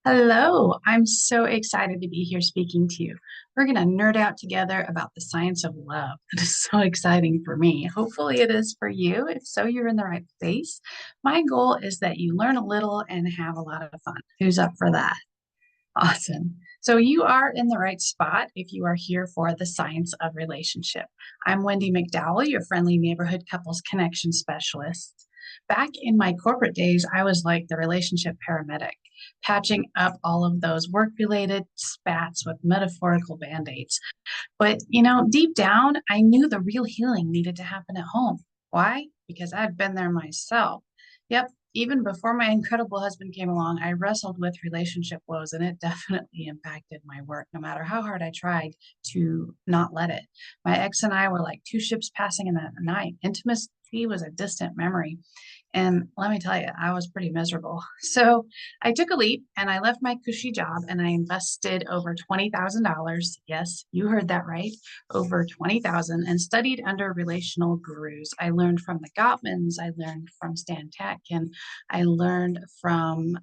Hello, I'm so excited to be here speaking to you. We're going to nerd out together about the science of love. It is so exciting for me. Hopefully, it is for you. If so, you're in the right place. My goal is that you learn a little and have a lot of fun. Who's up for that? Awesome. So, you are in the right spot if you are here for the science of relationship. I'm Wendy Macdowall, your friendly neighborhood couples connection specialist. Back in my corporate days, I was like the relationship paramedic, patching up all of those work related spats with metaphorical band aids. But, deep down, I knew the real healing needed to happen at home. Why? Because I'd been there myself. Yep, even before my incredible husband came along, I wrestled with relationship woes, and it definitely impacted my work, no matter how hard I tried to not let it. My ex and I were like two ships passing in the night. Intimacy was a distant memory. And let me tell you, I was pretty miserable. So I took a leap and I left my cushy job and I invested over $20,000. Yes, you heard that right. Over 20,000 and studied under relational gurus. I learned from the Gottmans, I learned from Stan Tech, and I learned from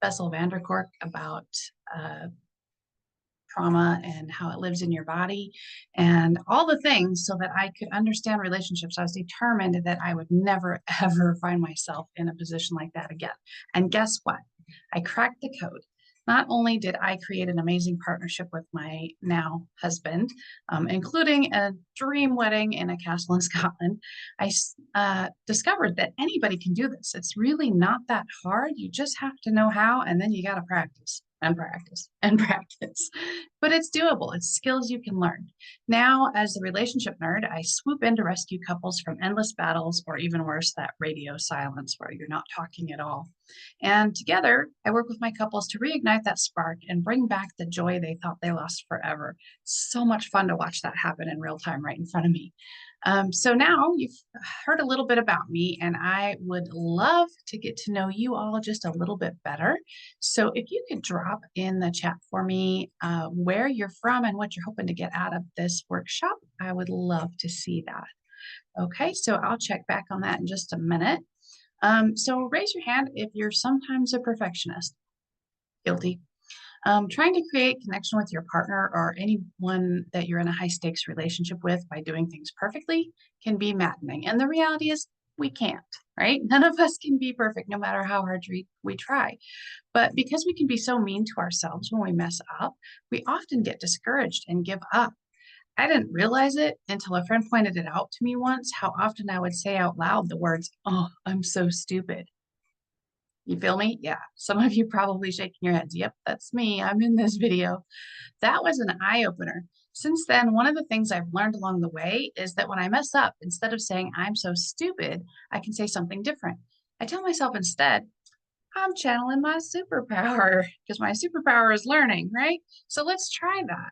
Bessel van der Kolk about uh, trauma and how it lives in your body and all the things so that I could understand relationships. I was determined that I would never, ever find myself in a position like that again. And guess what? I cracked the code. Not only did I create an amazing partnership with my now husband, including a dream wedding in a castle in Scotland, I discovered that anybody can do this. It's really not that hard. You just have to know how, and then you got to practice and practice and practice. But it's doable. It's skills you can learn. Now, as a relationship nerd, I swoop in to rescue couples from endless battles, or even worse, that radio silence where you're not talking at all. And together, I work with my couples to reignite that spark and bring back the joy they thought they lost forever. So much fun to watch that happen in real time right in front of me. So now you've heard a little bit about me, and I would love to get to know you all just a little bit better. So if you could drop in the chat for me where you're from and what you're hoping to get out of this workshop, I would love to see that. Okay, so I'll check back on that in just a minute. So raise your hand if you're sometimes a perfectionist. Guilty. Trying to create connection with your partner or anyone that you're in a high stakes relationship with by doing things perfectly can be maddening. And the reality is, we can't, right? None of us can be perfect no matter how hard we try. But because we can be so mean to ourselves when we mess up, we often get discouraged and give up. I didn't realize it until a friend pointed it out to me once how often I would say out loud the words, "Oh, I'm so stupid." You feel me? Yeah. Some of you probably shaking your heads. Yep, that's me. I'm in this video. That was an eye opener. Since then, one of the things I've learned along the way is that when I mess up, instead of saying I'm so stupid, I can say something different. I tell myself instead, I'm channeling my superpower because my superpower is learning, right? So let's try that.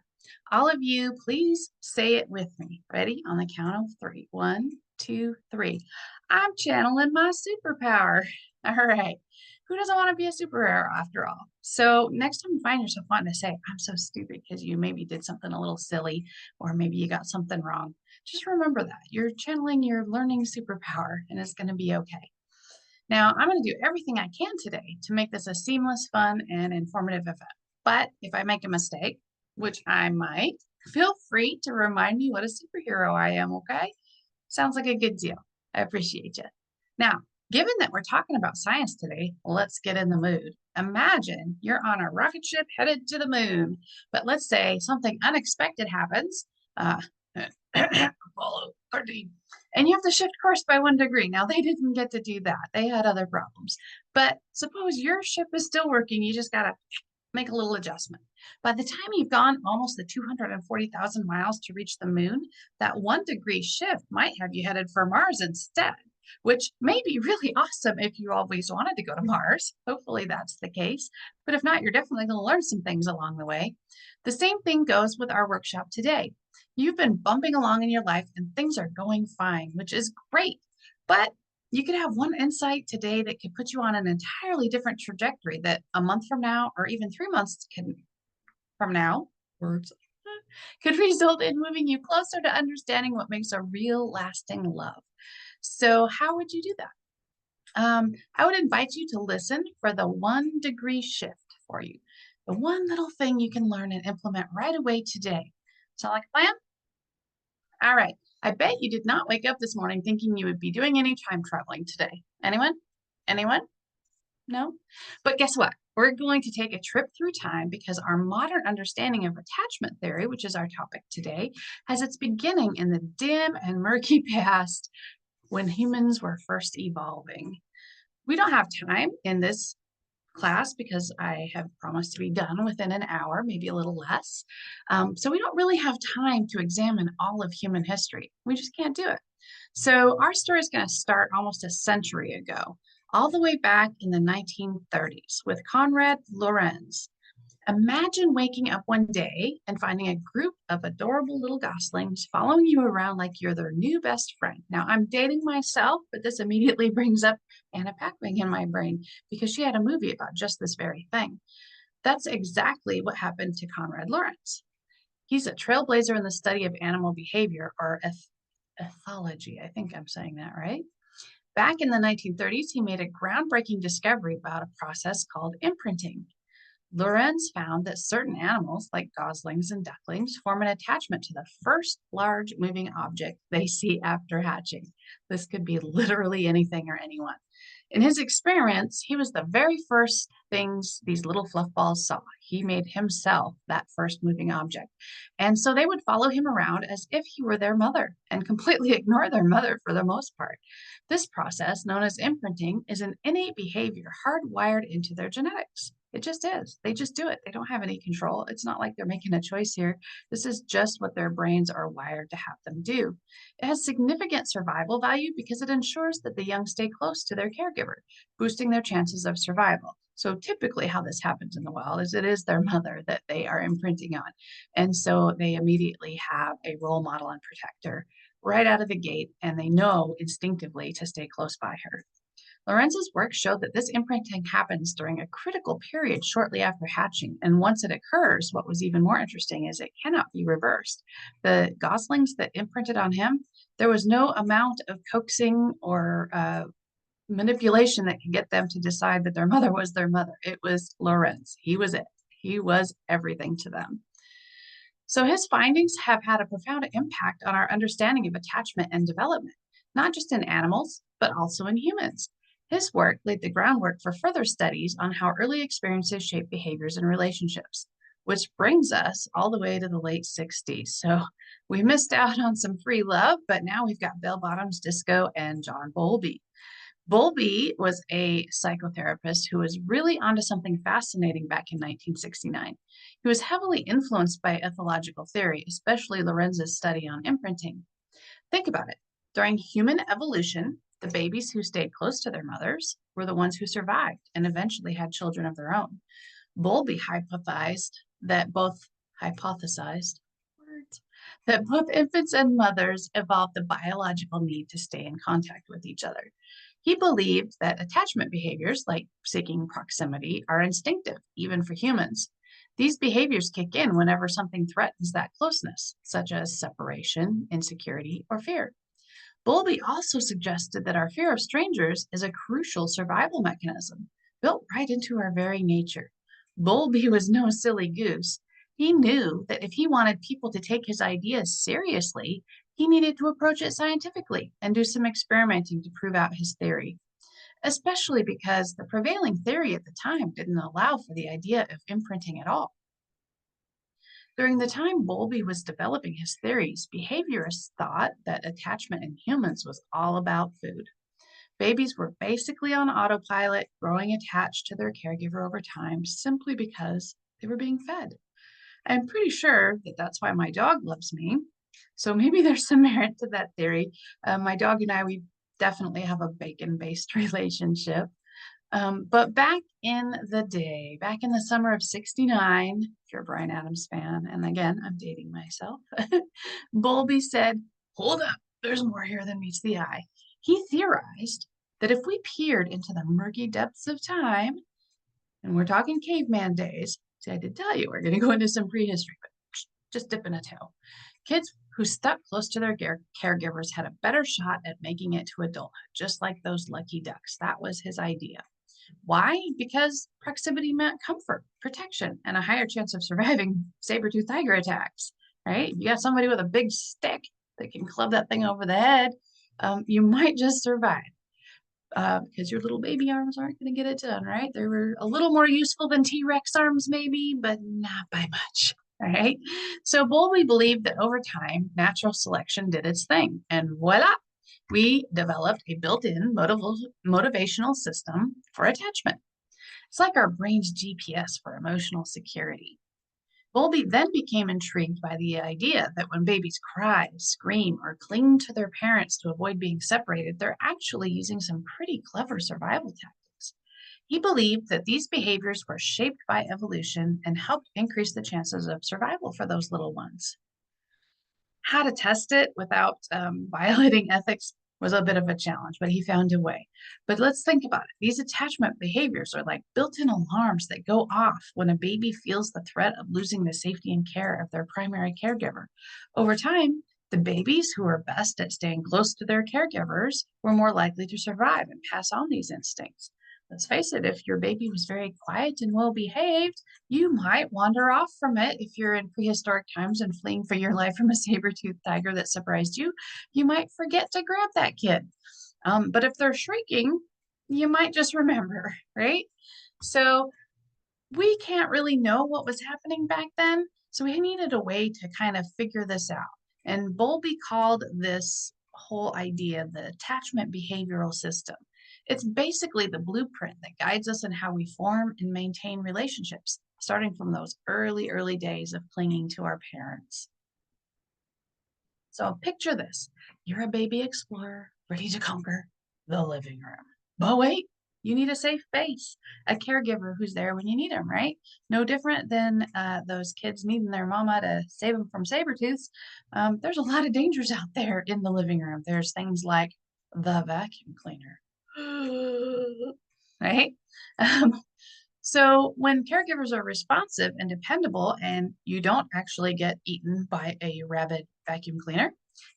All of you, please say it with me. Ready? On the count of three. One, two, three. I'm channeling my superpower. All right. Who doesn't want to be a superhero after all? So next time you find yourself wanting to say, I'm so stupid because you maybe did something a little silly or maybe you got something wrong, just remember that you're channeling your learning superpower and it's going to be okay. Now, I'm going to do everything I can today to make this a seamless, fun, and informative event. But if I make a mistake, which I might, feel free to remind me what a superhero I am, okay? Sounds like a good deal. I appreciate you. Now, given that we're talking about science today, let's get in the mood. Imagine you're on a rocket ship headed to the moon, but let's say something unexpected happens. Uh, Apollo 13. And you have to shift course by 1 degree. Now, they didn't get to do that. They had other problems. But suppose your ship is still working. You just got to make a little adjustment. By the time you've gone almost the 240,000 miles to reach the moon, that 1 degree shift might have you headed for Mars instead, which may be really awesome if you always wanted to go to Mars. Hopefully that's the case. But if not, you're definitely going to learn some things along the way. The same thing goes with our workshop today. You've been bumping along in your life and things are going fine, which is great. But you could have one insight today that could put you on an entirely different trajectory that a month from now, or even 3 months from now, words, could result in moving you closer to understanding what makes a real lasting love. So how would you do that? I would invite you to listen for the 1 degree shift for you. The one little thing you can learn and implement right away today. Sound like a plan? All right. I bet you did not wake up this morning thinking you would be doing any time traveling today. Anyone? Anyone? No? But guess what? We're going to take a trip through time because our modern understanding of attachment theory, which is our topic today, has its beginning in the dim and murky past when humans were first evolving. We don't have time in this class because I have promised to be done within an hour, maybe a little less. So we don't really have time to examine all of human history. We just can't do it. So our story is going to start almost a century ago, all the way back in the 1930s with Konrad Lorenz. Imagine waking up one day and finding a group of adorable little goslings following you around like you're their new best friend. Now, I'm dating myself, but this immediately brings up Anna Paquin in my brain because she had a movie about just this very thing. That's exactly what happened to Konrad Lorenz. He's a trailblazer in the study of animal behavior, or ethology. I think I'm saying that right. Back in the 1930s, he made a groundbreaking discovery about a process called imprinting. Lorenz found that certain animals, like goslings and ducklings, form an attachment to the first large moving object they see after hatching. This could be literally anything or anyone. In his experiments, he was the very first things these little fluff balls saw. He made himself that first moving object. And so they would follow him around as if he were their mother and completely ignore their mother for the most part. This process, known as imprinting, is an innate behavior hardwired into their genetics. It just is. They just do it. They don't have any control. It's not like they're making a choice here. This is just what their brains are wired to have them do. It has significant survival value because it ensures that the young stay close to their caregiver, boosting their chances of survival. So typically how this happens in the wild is it is their mother that they are imprinting on. And so they immediately have a role model and protector right out of the gate, and they know instinctively to stay close by her. Lorenz's work showed that this imprinting happens during a critical period shortly after hatching, and once it occurs, what was even more interesting is it cannot be reversed. The goslings that imprinted on him, there was no amount of coaxing or manipulation that could get them to decide that their mother was their mother. It was Lorenz. He was it. He was everything to them. So his findings have had a profound impact on our understanding of attachment and development, not just in animals, but also in humans. His work laid the groundwork for further studies on how early experiences shape behaviors and relationships, which brings us all the way to the late 60s. So we missed out on some free love, but now we've got bell bottoms, disco, and John Bowlby. Bowlby was a psychotherapist who was really onto something fascinating back in 1969. He was heavily influenced by ethological theory, especially Lorenz's study on imprinting. Think about it. During human evolution, the babies who stayed close to their mothers were the ones who survived and eventually had children of their own. Bowlby hypothesized that both infants and mothers evolved the biological need to stay in contact with each other. He believed that attachment behaviors like seeking proximity are instinctive, even for humans. These behaviors kick in whenever something threatens that closeness, such as separation, insecurity, or fear. Bowlby also suggested that our fear of strangers is a crucial survival mechanism, built right into our very nature. Bowlby was no silly goose. He knew that if he wanted people to take his ideas seriously, he needed to approach it scientifically and do some experimenting to prove out his theory, especially because the prevailing theory at the time didn't allow for the idea of imprinting at all. During the time Bowlby was developing his theories, behaviorists thought that attachment in humans was all about food. Babies were basically on autopilot, growing attached to their caregiver over time simply because they were being fed. I'm pretty sure that that's why my dog loves me. So maybe there's some merit to that theory. My dog and I, we definitely have a bacon-based relationship. But back in the day, back in the summer of 69, if you're a Bryan Adams fan, and again, I'm dating myself, Bowlby said, "Hold up, there's more here than meets the eye." He theorized that if we peered into the murky depths of time, and we're talking caveman days, see, I did tell you we're going to go into some prehistory, but just dipping a toe. Kids who stuck close to their caregivers had a better shot at making it to adulthood, just like those lucky ducks. That was his idea. Why? Because proximity meant comfort, protection, and a higher chance of surviving saber-toothed tiger attacks, right? You got somebody with a big stick that can club that thing over the head, you might just survive because your little baby arms aren't going to get it done, right? They were a little more useful than T-Rex arms, maybe, but not by much. Right. So Bowlby believed that over time, natural selection did its thing. And voila, we developed a built-in motivational system for attachment. It's like our brain's GPS for emotional security. Bowlby then became intrigued by the idea that when babies cry, scream, or cling to their parents to avoid being separated, they're actually using some pretty clever survival tactics. He believed that these behaviors were shaped by evolution and helped increase the chances of survival for those little ones. How to test it without violating ethics was a bit of a challenge, but he found a way. But let's think about it. These attachment behaviors are like built-in alarms that go off when a baby feels the threat of losing the safety and care of their primary caregiver. Over time, the babies who are best at staying close to their caregivers were more likely to survive and pass on these instincts. Let's face it, if your baby was very quiet and well behaved, you might wander off from it. If you're in prehistoric times and fleeing for your life from a saber-toothed tiger that surprised you, you might forget to grab that kid. But if they're shrieking, you might just remember, right? So we can't really know what was happening back then. So we needed a way to kind of figure this out. And Bowlby called this whole idea the attachment behavioral system. It's basically the blueprint that guides us in how we form and maintain relationships, starting from those early days of clinging to our parents. So picture this. You're a baby explorer, ready to conquer the living room. But wait, you need a safe base, a caregiver who's there when you need them, right? No different than those kids needing their mama to save them from saber tooths. There's a lot of dangers out there in the living room. There's things like the vacuum cleaner, right? Um, so when caregivers are responsive and dependable and you don't actually get eaten by a rabid vacuum cleaner,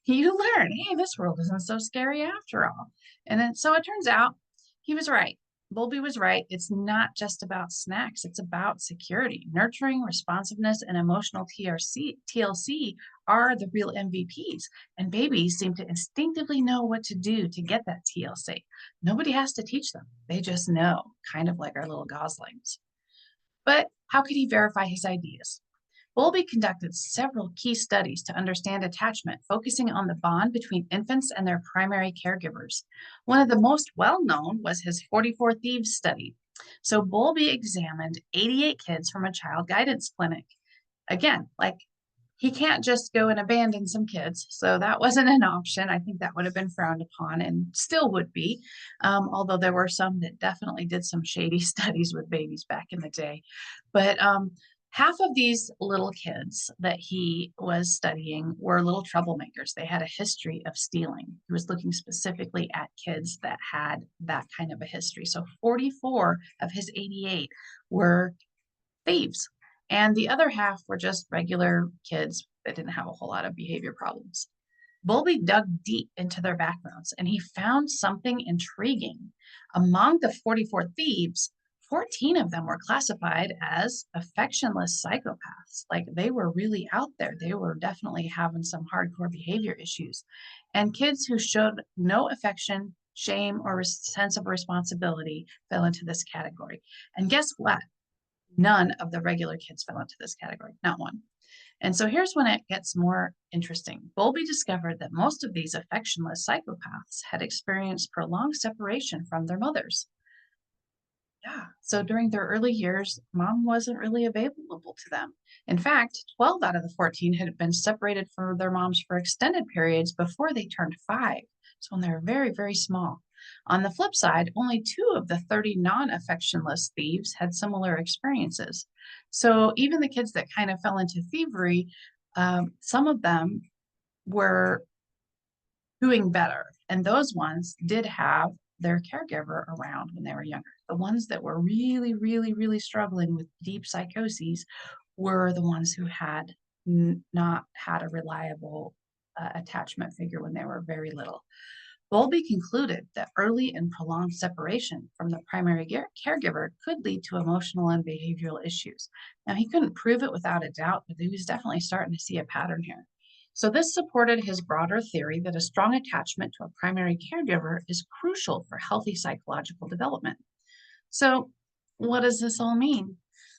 you learn, hey, this world isn't so scary after all. And then so it turns out he was right. Bowlby was right. It's not just about snacks. It's about security. Nurturing, responsiveness, and emotional TLC are the real MVPs. And babies seem to instinctively know what to do to get that TLC. Nobody has to teach them. They just know, kind of like our little goslings. But how could he verify his ideas? Bowlby conducted several key studies to understand attachment, focusing on the bond between infants and their primary caregivers. One of the most well-known was his 44 Thieves study. So Bowlby examined 88 kids from a child guidance clinic. Again, like he can't just go and abandon some kids. So that wasn't an option. I think that would have been frowned upon and still would be, although there were some that definitely did some shady studies with babies back in the day. But half of these little kids that he was studying were little troublemakers. They had a history of stealing. He was looking specifically at kids that had that kind of a history. So 44 of his 88 were thieves. And the other half were just regular kids that didn't have a whole lot of behavior problems. Bowlby dug deep into their backgrounds and he found something intriguing. Among the 44 thieves, 14 of them were classified as affectionless psychopaths. Like they were really out there. They were definitely having some hardcore behavior issues. And kids who showed no affection, shame, or sense of responsibility fell into this category. And guess what? None of the regular kids fell into this category, not one. And so here's when it gets more interesting. Bowlby discovered that most of these affectionless psychopaths had experienced prolonged separation from their mothers. Yeah, so during their early years, mom wasn't really available to them. In fact, 12 out of the 14 had been separated from their moms for extended periods before they turned 5. So when they were very small. On the flip side, only 2 of the 30 non-affectionless thieves had similar experiences. So even the kids that kind of fell into thievery, some of them were doing better. And those ones did have their caregiver around when they were younger. The ones that were really struggling with deep psychoses were the ones who had not had a reliable attachment figure when they were very little. Bowlby concluded that early and prolonged separation from the primary caregiver could lead to emotional and behavioral issues. Now, he couldn't prove it without a doubt, but he was definitely starting to see a pattern here. So, this supported his broader theory that a strong attachment to a primary caregiver is crucial for healthy psychological development. So, what does this all mean?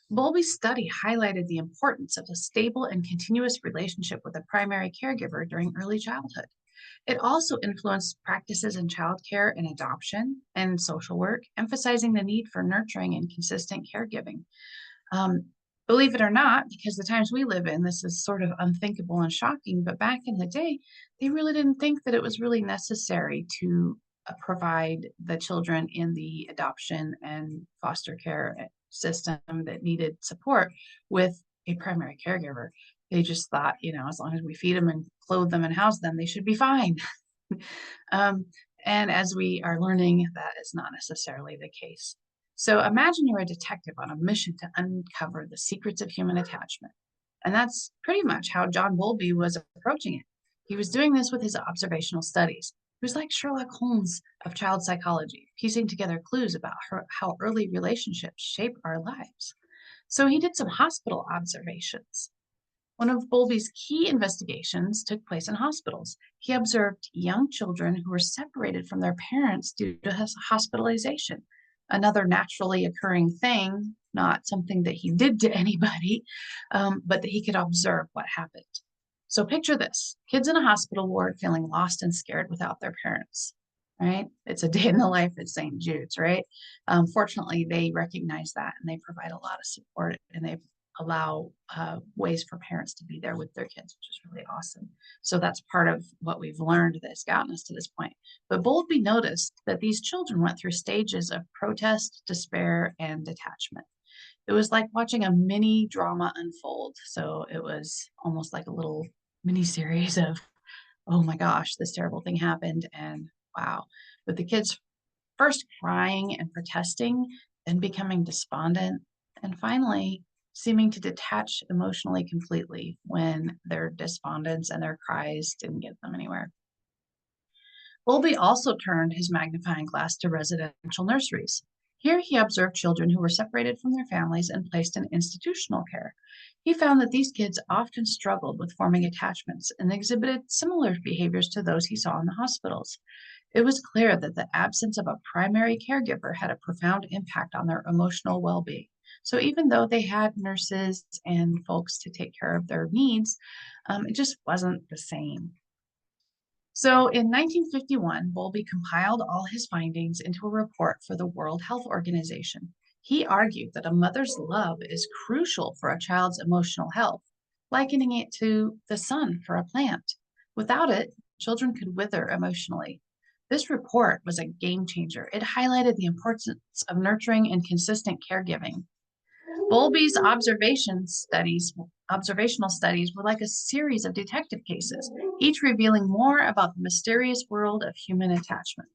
Bowlby's study highlighted the importance of a stable and continuous relationship with a primary caregiver during early childhood. It also influenced practices in childcare and adoption and social work, emphasizing the need for nurturing and consistent caregiving. Um, Believe it or not, because the times we live in, this is sort of unthinkable and shocking, but back in the day, they really didn't think that it was really necessary to provide the children in the adoption and foster care system that needed support with a primary caregiver. They just thought, as long as we feed them and clothe them and house them, they should be fine. um, and as we are learning, that is not necessarily the case. So imagine you're a detective on a mission to uncover the secrets of human attachment. And that's pretty much how John Bowlby was approaching it. He was doing this with his observational studies. He was like Sherlock Holmes of child psychology, piecing together clues about how early relationships shape our lives. So he did some hospital observations. One of Bowlby's key investigations took place in hospitals. He observed young children who were separated from their parents due to hospitalization, another naturally occurring thing, not something that he did to anybody, but that he could observe what happened. So picture this: kids in a hospital ward feeling lost and scared without their parents, right? It's a day in the life at St. Jude's, right? Fortunately, they recognize that and they provide a lot of support, and they allow ways for parents to be there with their kids, which is really awesome. So that's part of what we've learned that's gotten us to this point. But Bowlby noticed that these children went through stages of protest, despair, and detachment. It was like watching a mini drama unfold. So it was almost like a little mini series of, oh my gosh, this terrible thing happened. And wow. With the kids first crying and protesting, then becoming despondent, and finally seeming to detach emotionally completely when their despondence and their cries didn't get them anywhere. Bowlby also turned his magnifying glass to residential nurseries. Here he observed children who were separated from their families and placed in institutional care. He found that these kids often struggled with forming attachments and exhibited similar behaviors to those he saw in the hospitals. It was clear that the absence of a primary caregiver had a profound impact on their emotional well being. So, even though they had nurses and folks to take care of their needs, it just wasn't the same. So, in 1951, Bowlby compiled all his findings into a report for the World Health Organization. He argued that a mother's love is crucial for a child's emotional health, likening it to the sun for a plant. Without it, children could wither emotionally. This report was a game changer. It highlighted the importance of nurturing and consistent caregiving. Bowlby's observational studies were like a series of detective cases, each revealing more about the mysterious world of human attachment.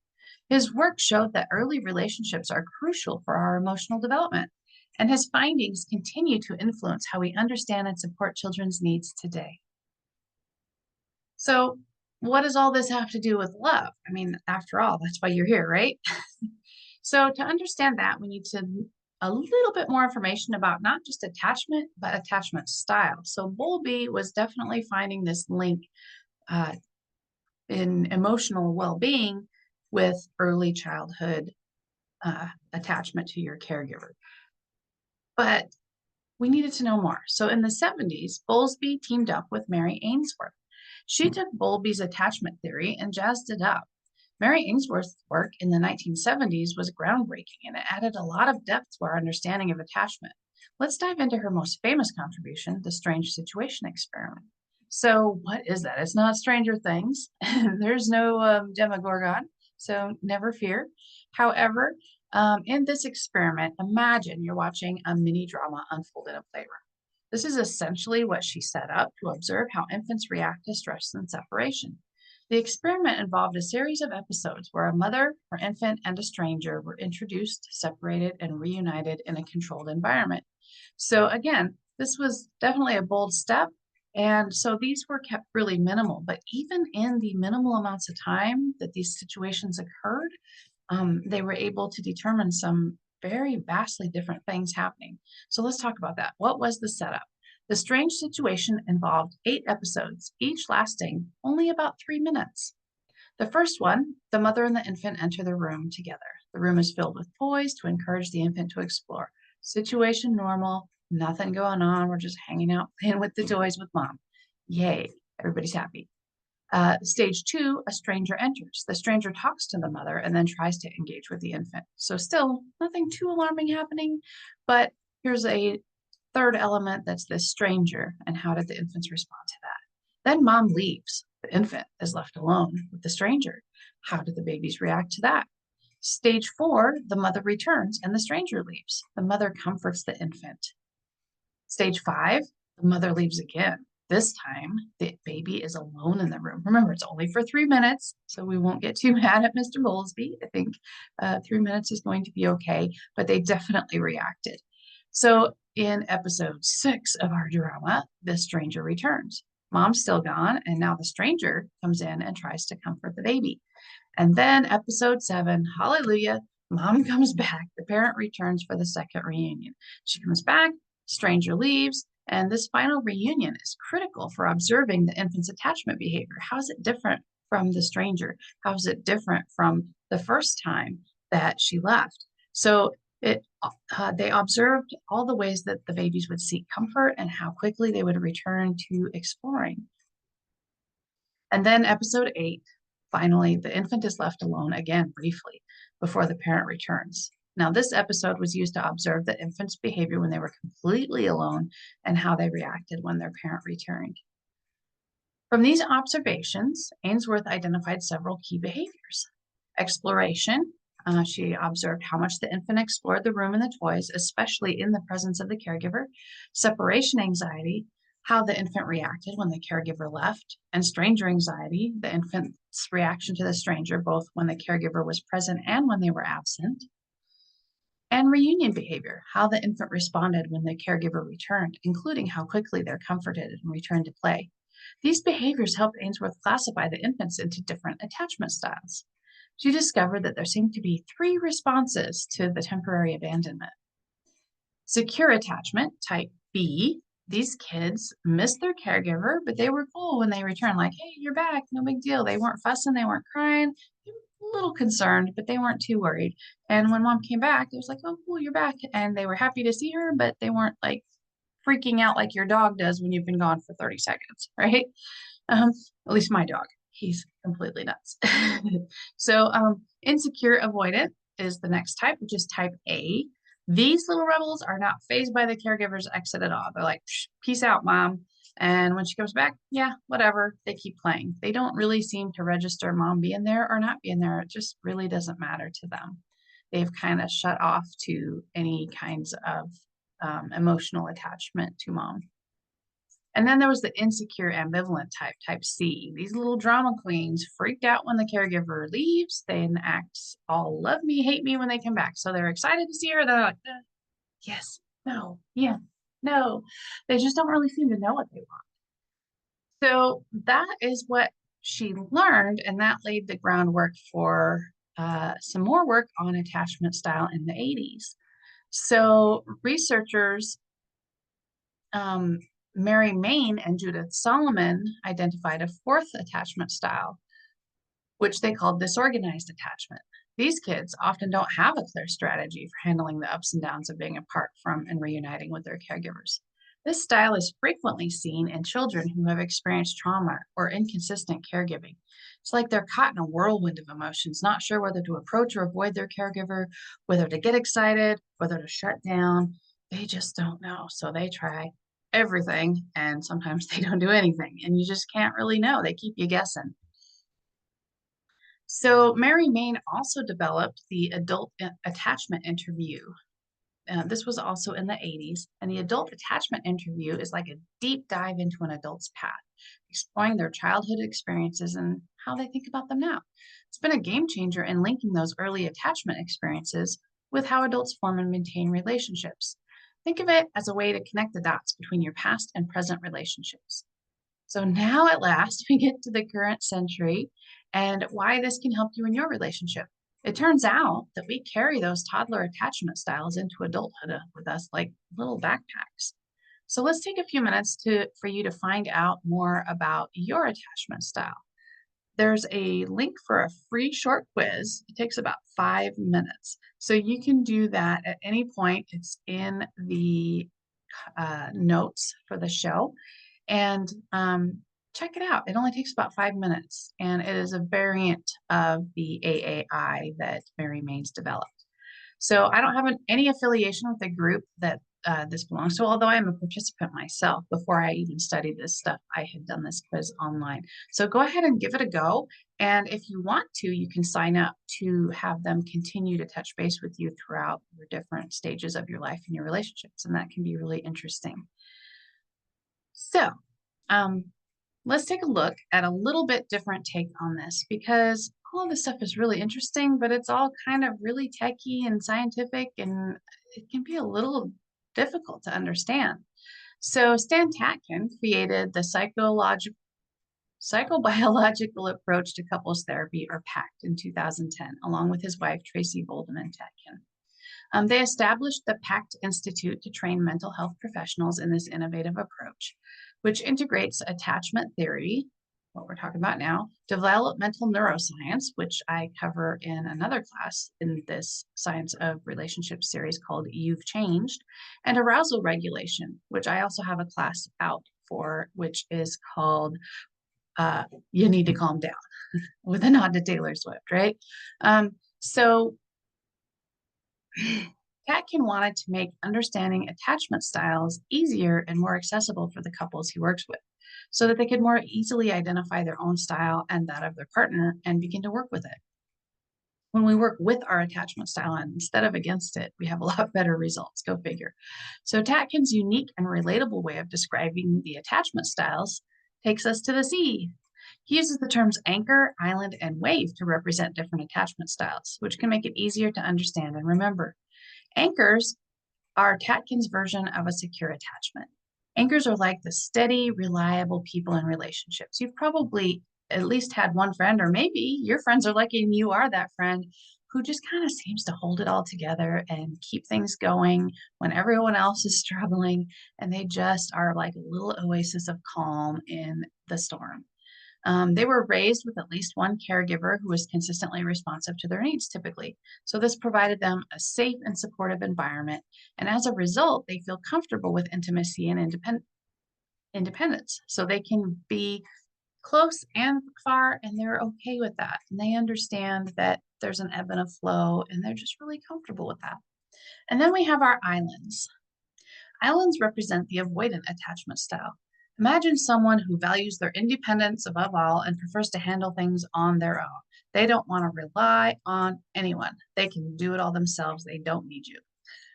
His work showed that early relationships are crucial for our emotional development, and his findings continue to influence how we understand and support children's needs today. So, what does all this have to do with love? I mean, after all, that's why you're here, right? So, to understand that, we need to a little bit more information about not just attachment, but attachment style. So, Bowlby was definitely finding this link uh, in emotional well-being with early childhood attachment to your caregiver. But we needed to know more. So, in the 70s, Bowlby teamed up with Mary Ainsworth. She took Bowlby's attachment theory and jazzed it up. Mary Ainsworth's work in the 1970s was groundbreaking, and it added a lot of depth to our understanding of attachment. Let's dive into her most famous contribution, the strange situation experiment. So, what is that? It's not Stranger Things. There's no Demogorgon, so never fear. However, in this experiment, imagine you're watching a mini drama unfold in a playroom. This is essentially what she set up to observe how infants react to stress and separation. The experiment involved a series of episodes where a mother, her infant, and a stranger were introduced, separated, and reunited in a controlled environment. So again, this was definitely a bold step. And so these were kept really minimal, but even in the minimal amounts of time that these situations occurred, they were able to determine some very vastly different things happening. So let's talk about that. What was the setup? The strange situation involved 8 episodes, each lasting only about 3 minutes. The first one, the mother and the infant enter the room together. The room is filled with toys to encourage the infant to explore. Situation normal, nothing going on. We're just hanging out playing with the toys with mom. Yay, everybody's happy. Stage 2, a stranger enters. The stranger talks to the mother and then tries to engage with the infant. So still nothing too alarming happening, but here's a third element that's this stranger and how did the infants respond to that? Then mom leaves. The infant is left alone with the stranger. How do the babies react to that? Stage 4, the mother returns and the stranger leaves. The mother comforts the infant. Stage 5, the mother leaves again. This time, the baby is alone in the room. Remember, it's only for 3 minutes, so we won't get too mad at Mr. Bowlesby. I think 3 minutes is going to be okay, but they definitely reacted. So in episode 6 of our drama, the stranger returns. Mom's still gone, and now the stranger comes in and tries to comfort the baby. And then episode 7, hallelujah, mom comes back. The parent returns for the second reunion. She comes back, stranger leaves, and this final reunion is critical for observing the infant's attachment behavior. How is it different from the stranger? How is it different from the first time that she left? So they observed all the ways that the babies would seek comfort and how quickly they would return to exploring. And then episode 8, finally, the infant is left alone again briefly before the parent returns. Now, this episode was used to observe the infant's behavior when they were completely alone and how they reacted when their parent returned. From these observations, Ainsworth identified several key behaviors. Exploration. She observed how much the infant explored the room and the toys, especially in the presence of the caregiver. Separation anxiety, how the infant reacted when the caregiver left, and stranger anxiety, the infant's reaction to the stranger, both when the caregiver was present and when they were absent. And reunion behavior, how the infant responded when the caregiver returned, including how quickly they're comforted and returned to play. These behaviors helped Ainsworth classify the infants into different attachment styles. She discovered that there seemed to be 3 responses to the temporary abandonment. Secure attachment, type B. These kids missed their caregiver, but they were cool when they returned, like, hey, you're back, no big deal. They weren't fussing, they weren't crying. They were a little concerned, but they weren't too worried. And when mom came back, it was like, oh, cool, you're back. And they were happy to see her, but they weren't like freaking out like your dog does when you've been gone for 30 seconds, right? At least my dog, he's completely nuts. So insecure avoidant is the next type, which is type A. These little rebels are not fazed by the caregiver's exit at all. They're like, peace out, mom. And when she comes back, yeah, whatever, they keep playing. They don't really seem to register mom being there or not being there. It just really doesn't matter to them. They've kind of shut off to any kinds of emotional attachment to mom. And then there was the insecure ambivalent type, type C. These little drama queens freaked out when the caregiver leaves. They act all love me, hate me when they come back. So they're excited to see her. They're like, yes, no, yeah, no. They just don't really seem to know what they want. So that is what she learned, and that laid the groundwork for some more work on attachment style in the 80s. So researchers Mary Main and Judith Solomon identified a 4th attachment style, which they called disorganized attachment. These kids often don't have a clear strategy for handling the ups and downs of being apart from and reuniting with their caregivers. This style is frequently seen in children who have experienced trauma or inconsistent caregiving. It's like they're caught in a whirlwind of emotions, not sure whether to approach or avoid their caregiver, whether to get excited, whether to shut down. They just don't know. So they try everything, and sometimes they don't do anything, and you just can't really know. They keep you guessing. So Mary Main also developed the adult attachment interview. This was also in the 80s, and the adult attachment interview is like a deep dive into an adult's path, exploring their childhood experiences and how they think about them now. It's been a game changer in linking those early attachment experiences with how adults form and maintain relationships. Think of it as a way to connect the dots between your past and present relationships. So now at last we get to the current century and why this can help you in your relationship. It turns out that we carry those toddler attachment styles into adulthood with us like little backpacks. So let's take a few minutes for you to find out more about your attachment style. There's a link for a free short quiz. It takes about 5 minutes. So you can do that at any point. It's in the notes for the show. And check it out. It only takes about 5 minutes. And it is a variant of the AAI that Mary Main's developed. So I don't have any affiliation with the group that this belongs to, although I am a participant myself. Before I even studied this stuff, I had done this quiz online. So go ahead and give it a go. And if you want to, you can sign up to have them continue to touch base with you throughout your different stages of your life and your relationships. And that can be really interesting. So let's take a look at a little bit different take on this because all of this stuff is really interesting, but it's all kind of really techy and scientific, and it can be a little difficult to understand. So Stan Tatkin created the psychobiological approach to couples therapy, or PACT, in 2010, along with his wife, Tracy Bolden and Tatkin. They established the PACT Institute to train mental health professionals in this innovative approach, which integrates attachment theory, what we're talking about now, developmental neuroscience, which I cover in another class in this Science of Relationships series called You've Changed, and arousal regulation, which I also have a class out for, which is called You Need to Calm Down, with a nod to Taylor Swift, right? So Katkin wanted to make understanding attachment styles easier and more accessible for the couples he works with, so that they could more easily identify their own style and that of their partner and begin to work with it. When we work with our attachment style and instead of against it, we have a lot better results. Go figure. So Tatkin's unique and relatable way of describing the attachment styles takes us to the sea. He uses the terms anchor, island, and wave to represent different attachment styles, which can make it easier to understand and remember. Anchors are Tatkin's version of a secure attachment. Anchors are like the steady, reliable people in relationships. You've probably at least had one friend, or maybe your friends are lucky and you are that friend who just kind of seems to hold it all together and keep things going when everyone else is struggling, and they just are like a little oasis of calm in the storm. They were raised with at least one caregiver who was consistently responsive to their needs, typically. So this provided them a safe and supportive environment. And as a result, they feel comfortable with intimacy and independence. So they can be close and far, and they're okay with that. And they understand that there's an ebb and a flow, and they're just really comfortable with that. And then we have our islands. Islands represent the avoidant attachment style. Imagine someone who values their independence above all and prefers to handle things on their own. They don't want to rely on anyone. They can do it all themselves. They don't need you,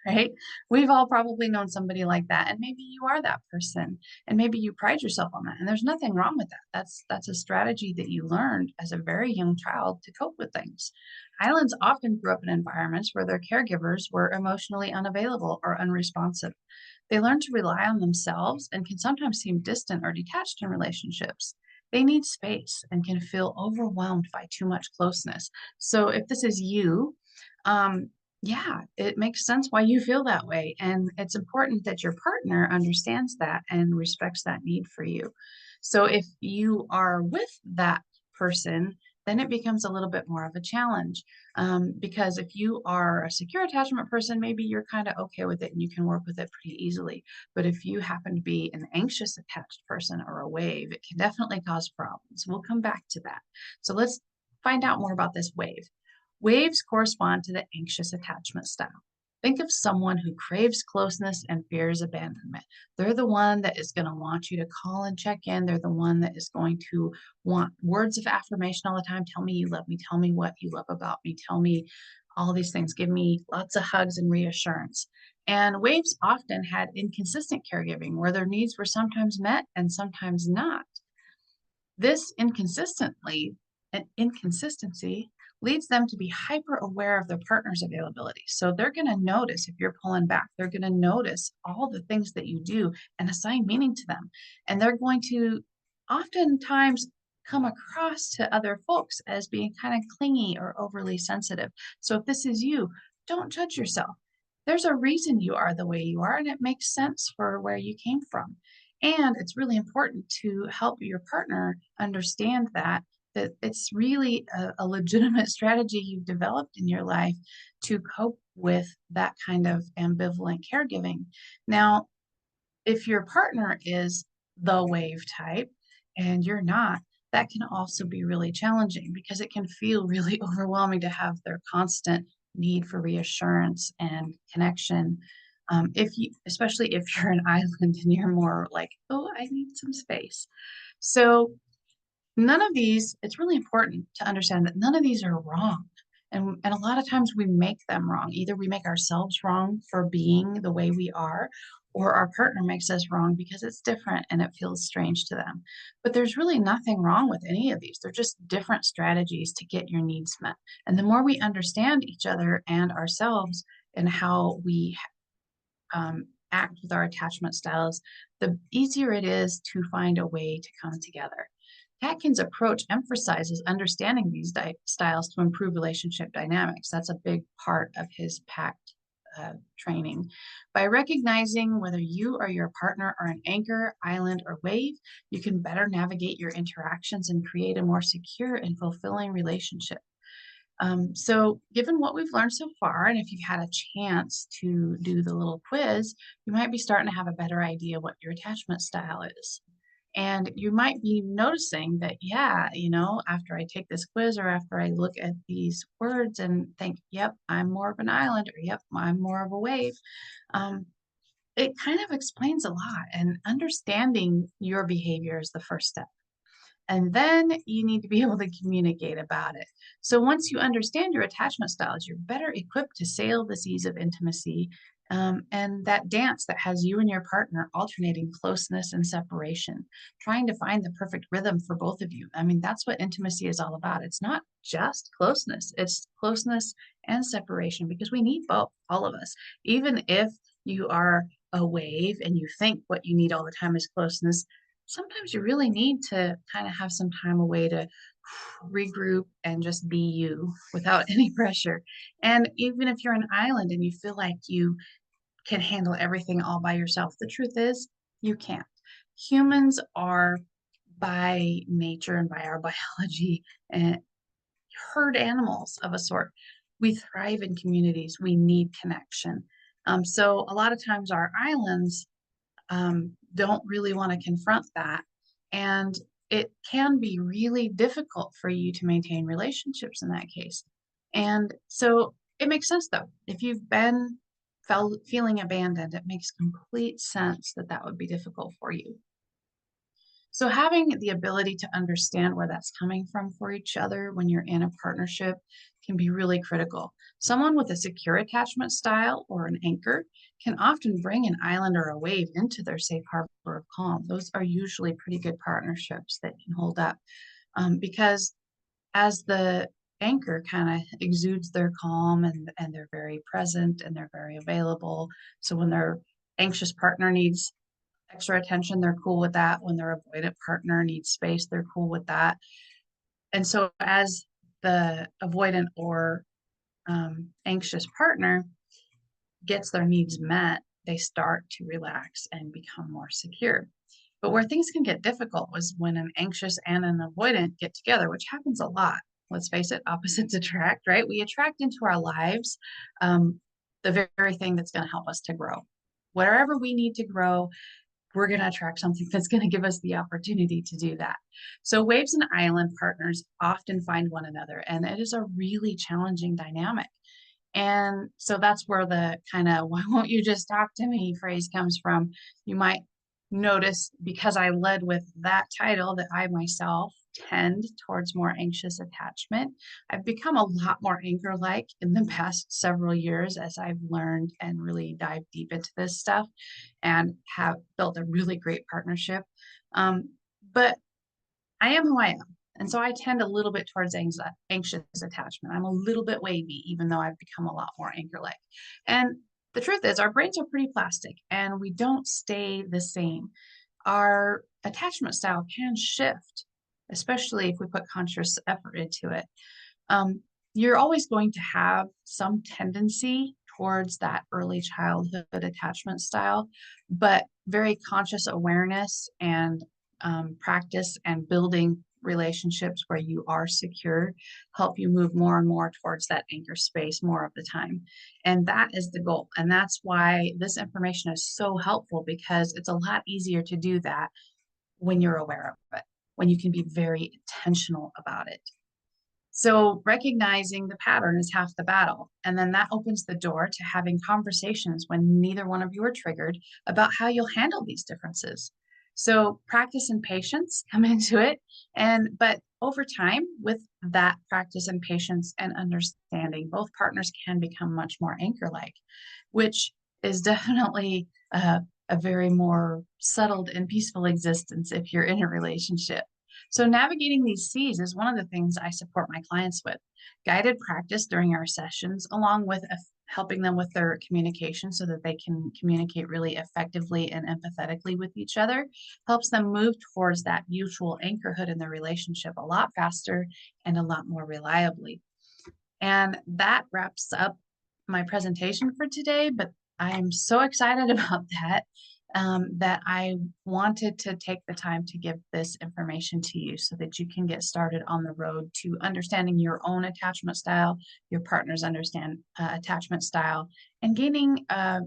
right? We've all probably known somebody like that, and maybe you are that person, and maybe you pride yourself on that, and there's nothing wrong with that. That's a strategy that you learned as a very young child to cope with things. Islands often grew up in environments where their caregivers were emotionally unavailable or unresponsive. They learn to rely on themselves and can sometimes seem distant or detached in relationships. They need space and can feel overwhelmed by too much closeness. So if this is you, yeah, it makes sense why you feel that way. And it's important that your partner understands that and respects that need for you. So if you are with that person, then it becomes a little bit more of a challenge. Because if you are a secure attachment person, maybe you're kind of okay with it and you can work with it pretty easily. But if you happen to be an anxious attached person or a wave, it can definitely cause problems. We'll come back to that. So let's find out more about this wave. Waves correspond to the anxious attachment style. Think of someone who craves closeness and fears abandonment. They're the one that is going to want you to call and check in. They're the one that is going to want words of affirmation all the time. Tell me you love me. Tell me what you love about me. Tell me all these things. Give me lots of hugs and reassurance. And waves often had inconsistent caregiving where their needs were sometimes met and sometimes not. This inconsistency leads them to be hyper aware of their partner's availability. So they're going to notice if you're pulling back, they're going to notice all the things that you do and assign meaning to them. And they're going to oftentimes come across to other folks as being kind of clingy or overly sensitive. So if this is you, don't judge yourself. There's a reason you are the way you are, and it makes sense for where you came from. And it's really important to help your partner understand that it's really a legitimate strategy you've developed in your life to cope with that kind of ambivalent caregiving. Now, if your partner is the wave type and you're not, that can also be really challenging because it can feel really overwhelming to have their constant need for reassurance and connection. If you, especially if you're an island and you're more like, oh, I need some space. So none of these, it's really important to understand that none of these are wrong. And a lot of times we make them wrong. Either we make ourselves wrong for being the way we are, or our partner makes us wrong because it's different and it feels strange to them. But there's really nothing wrong with any of these. They're just different strategies to get your needs met. And the more we understand each other and ourselves and how we act with our attachment styles, the easier it is to find a way to come together. Atkins' approach emphasizes understanding these styles to improve relationship dynamics. That's a big part of his PACT training. By recognizing whether you or your partner are an anchor, island, or wave, you can better navigate your interactions and create a more secure and fulfilling relationship. So given what we've learned so far, and if you've had a chance to do the little quiz, you might be starting to have a better idea what your attachment style is. And you might be noticing that, yeah, after I take this quiz or after I look at these words and think, yep, I'm more of an island, or yep, I'm more of a wave, um, it kind of explains a lot. And understanding your behavior is the first step. And then you need to be able to communicate about it. So once you understand your attachment styles, you're better equipped to sail the seas of intimacy, and that dance that has you and your partner alternating closeness and separation, trying to find the perfect rhythm for both of you. I mean, that's what intimacy is all about. It's not just closeness, it's closeness and separation because we need both, all of us. Even if you are a wave and you think what you need all the time is closeness, sometimes you really need to kind of have some time away to regroup and just be you without any pressure. And even if you're an island and you feel like you can handle everything all by yourself, the truth is you can't. Humans are by nature and by our biology and herd animals of a sort. We thrive in communities. We need connection. So a lot of times our islands don't really want to confront that. And it can be really difficult for you to maintain relationships in that case. And so it makes sense though. If you've been feeling abandoned, it makes complete sense that that would be difficult for you. So having the ability to understand where that's coming from for each other when you're in a partnership can be really critical. Someone with a secure attachment style or an anchor can often bring an island or a wave into their safe harbor of calm. Those are usually pretty good partnerships that can hold up, because as the anchor kind of exudes their calm and they're very present and they're very available. So when their anxious partner needs extra attention, they're cool with that. When their avoidant partner needs space, they're cool with that. And so as the avoidant or anxious partner gets their needs met, they start to relax and become more secure. But where things can get difficult was when an anxious and an avoidant get together, which happens a lot. Let's face it, opposites attract, right? We attract into our lives the very thing that's going to help us to grow. Wherever we need to grow, we're going to attract something that's going to give us the opportunity to do that. So waves and island partners often find one another, and it is a really challenging dynamic. And so that's where the kind of "why won't you just talk to me" phrase comes from. You might notice because I led with that title that I myself tend towards more anxious attachment. I've become a lot more anchor-like in the past several years as I've learned and really dived deep into this stuff and have built a really great partnership. But I am who I am. And so I tend a little bit towards anxious attachment. I'm a little bit wavy, even though I've become a lot more anchor-like. And the truth is, our brains are pretty plastic and we don't stay the same. Our attachment style can shift, especially if we put conscious effort into it. Um, you're always going to have some tendency towards that early childhood attachment style, but very conscious awareness and practice and building relationships where you are secure help you move more and more towards that anchor space more of the time. And that is the goal. And that's why this information is so helpful, because it's a lot easier to do that when you're aware of it, when you can be very intentional about it. So recognizing the pattern is half the battle. And then that opens the door to having conversations when neither one of you are triggered about how you'll handle these differences. So practice and patience come into it. But over time, with that practice and patience and understanding, both partners can become much more anchor-like, which is definitely a very more settled and peaceful existence if you're in a relationship. So navigating these seas is one of the things I support my clients with. Guided practice during our sessions, along with helping them with their communication so that they can communicate really effectively and empathetically with each other, helps them move towards that mutual anchorhood in their relationship a lot faster and a lot more reliably. And that wraps up my presentation for today, but I am so excited about that, that I wanted to take the time to give this information to you so that you can get started on the road to understanding your own attachment style, your partner's attachment style, and gaining a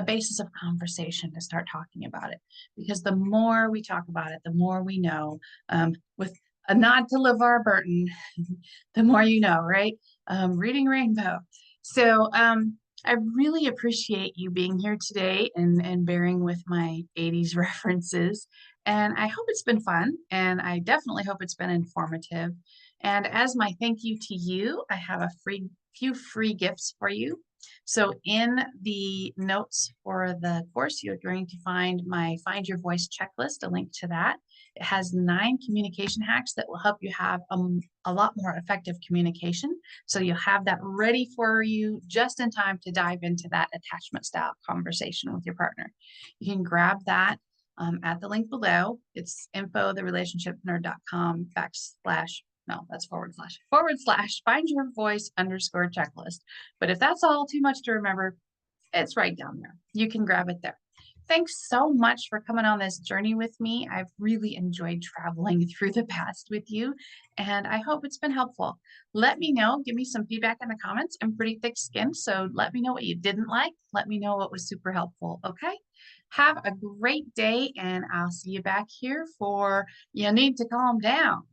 basis of conversation to start talking about it. Because the more we talk about it, the more we know, with a nod to LeVar Burton, the more you know, right? Reading Rainbow. So I really appreciate you being here today and bearing with my 80s references. And I hope it's been fun, and I definitely hope it's been informative. And as my thank you to you, I have a few free gifts for you. So in the notes for the course, you're going to find my Find Your Voice checklist, a link to that. It has 9 communication hacks that will help you have a lot more effective communication. So you'll have that ready for you just in time to dive into that attachment style conversation with your partner. You can grab that at the link below. It's info.therelationshipnerd.com / no, that's / find your voice _ checklist. But if that's all too much to remember, it's right down there. You can grab it there. Thanks so much for coming on this journey with me. I've really enjoyed traveling through the past with you, and I hope it's been helpful. Let me know, give me some feedback in the comments. I'm pretty thick-skinned, so let me know what you didn't like. Let me know what was super helpful, okay? Have a great day, and I'll see you back here for You Need to Calm Down.